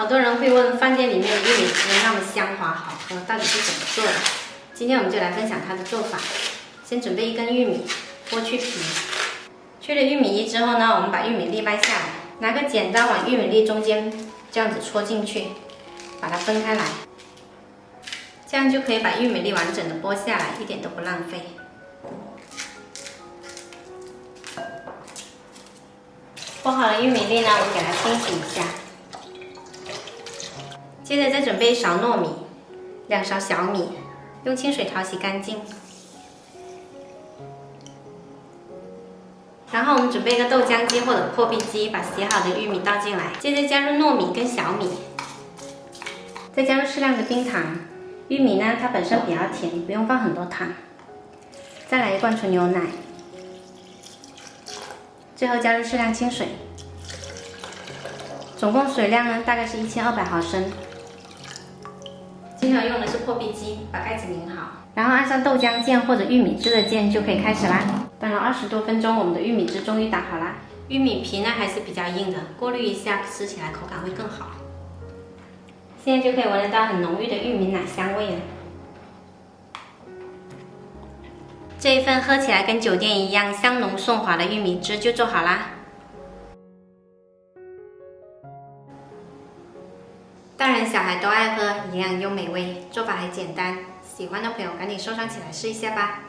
好多人会问，饭店里面的玉米汁那么香滑好喝，到底是怎么做的？今天我们就来分享它的做法。先准备1根玉米，剥去皮。去了玉米粒之后呢，我们把玉米粒掰下来，拿个剪刀往玉米粒中间这样子戳进去，把它分开来，这样就可以把玉米粒完整的剥下来，一点都不浪费。剥好了玉米粒呢，我们给它清洗一下。接着再准备1勺糯米，2勺小米，用清水淘洗干净。然后我们准备一个豆浆机或者破壁机，把洗好的玉米倒进来，接着加入糯米跟小米，再加入适量的冰糖。玉米呢，它本身比较甜，不用放很多糖。再来1罐纯牛奶，最后加入适量清水。总共水量呢，大概是1200毫升。今天我用的是破壁机，把盖子拧好，然后按上豆浆键或者玉米汁的键就可以开始啦。等了20多分钟，我们的玉米汁终于打好啦。玉米皮呢还是比较硬的，过滤一下，吃起来口感会更好。现在就可以闻得到很浓郁的玉米奶香味了。这一份喝起来跟酒店一样香浓顺滑的玉米汁就做好啦。大人小孩都爱喝，营养又美味，做法还简单，喜欢的朋友赶紧收藏起来试一下吧。